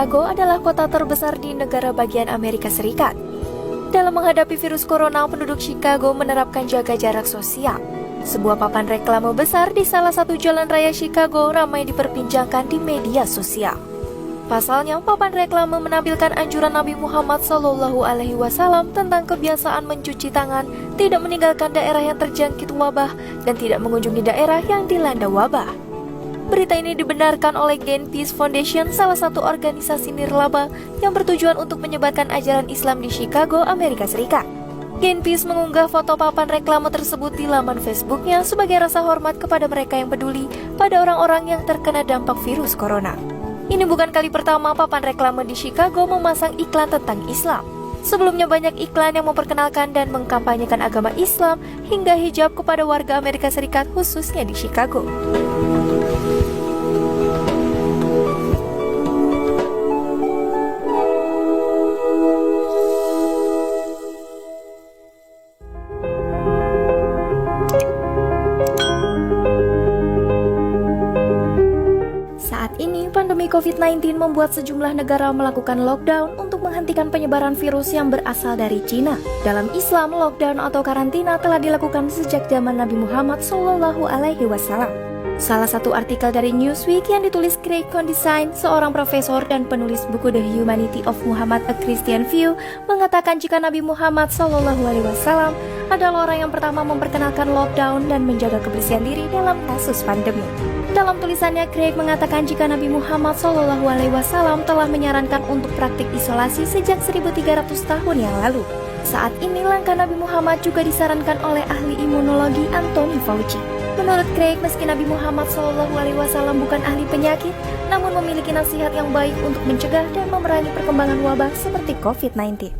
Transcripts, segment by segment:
Chicago adalah kota terbesar di negara bagian Amerika Serikat. Dalam menghadapi virus corona, penduduk Chicago menerapkan jaga jarak sosial. Sebuah papan reklame besar di salah satu jalan raya Chicago ramai diperbincangkan di media sosial. Pasalnya, papan reklame menampilkan anjuran Nabi Muhammad SAW tentang kebiasaan mencuci tangan, tidak meninggalkan daerah yang terjangkit wabah, dan tidak mengunjungi daerah yang dilanda wabah. Berita ini dibenarkan oleh Gain Peace Foundation, salah satu organisasi nirlaba yang bertujuan untuk menyebarkan ajaran Islam di Chicago, Amerika Serikat. Gain Peace mengunggah foto papan reklame tersebut di laman Facebooknya sebagai rasa hormat kepada mereka yang peduli pada orang-orang yang terkena dampak virus corona. Ini bukan kali pertama papan reklame di Chicago memasang iklan tentang Islam. Sebelumnya banyak iklan yang memperkenalkan dan mengkampanyekan agama Islam hingga hijab kepada warga Amerika Serikat khususnya di Chicago. Saat ini, pandemi COVID-19 membuat sejumlah negara melakukan lockdown untuk menghentikan penyebaran virus yang berasal dari Cina. Dalam Islam, lockdown atau karantina telah dilakukan sejak zaman Nabi Muhammad SAW. Salah satu artikel dari Newsweek yang ditulis Craig Condisine, seorang profesor dan penulis buku The Humanity of Muhammad: A Christian View, mengatakan jika Nabi Muhammad SAW adalah orang yang pertama memperkenalkan lockdown dan menjaga kebersihan diri dalam kasus pandemi. Dalam tulisannya, Craig mengatakan jika Nabi Muhammad SAW telah menyarankan untuk praktik isolasi sejak 1300 tahun yang lalu. Saat ini langkah Nabi Muhammad juga disarankan oleh ahli imunologi Anthony Fauci. Menurut Craig, meski Nabi Muhammad SAW bukan ahli penyakit, namun memiliki nasihat yang baik untuk mencegah dan memerangi perkembangan wabah seperti COVID-19.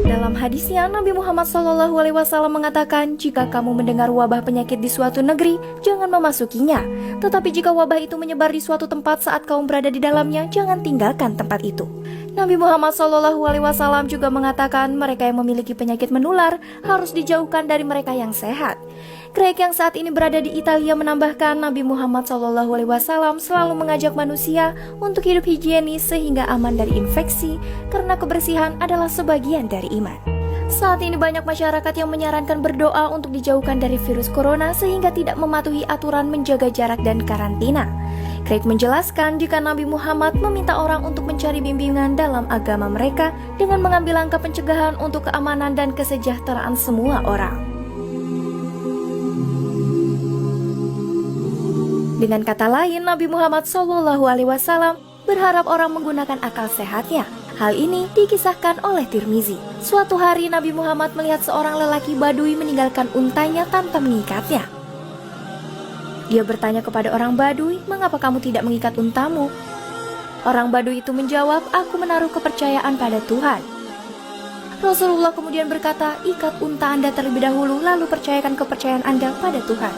Dalam hadisnya, Nabi Muhammad SAW mengatakan, jika kamu mendengar wabah penyakit di suatu negeri, jangan memasukinya. Tetapi jika wabah itu menyebar di suatu tempat saat kamu berada di dalamnya, jangan tinggalkan tempat itu. Nabi Muhammad SAW juga mengatakan, mereka yang memiliki penyakit menular harus dijauhkan dari mereka yang sehat. Craig yang saat ini berada di Italia menambahkan, Nabi Muhammad SAW selalu mengajak manusia untuk hidup higienis sehingga aman dari infeksi, karena kebersihan adalah sebagian dari iman. Saat ini banyak masyarakat yang menyarankan berdoa untuk dijauhkan dari virus corona sehingga tidak mematuhi aturan menjaga jarak dan karantina. Craig menjelaskan jika Nabi Muhammad meminta orang untuk mencari bimbingan dalam agama mereka dengan mengambil langkah pencegahan untuk keamanan dan kesejahteraan semua orang. Dengan kata lain, Nabi Muhammad SAW berharap orang menggunakan akal sehatnya. Hal ini dikisahkan oleh Tirmizi. Suatu hari Nabi Muhammad melihat seorang lelaki Badui meninggalkan untanya tanpa mengikatnya. Dia bertanya kepada orang Badui, "Mengapa kamu tidak mengikat untamu?" Orang Badui itu menjawab, "Aku menaruh kepercayaan pada Tuhan." Rasulullah kemudian berkata, "Ikat unta Anda terlebih dahulu, lalu percayakan kepercayaan Anda pada Tuhan."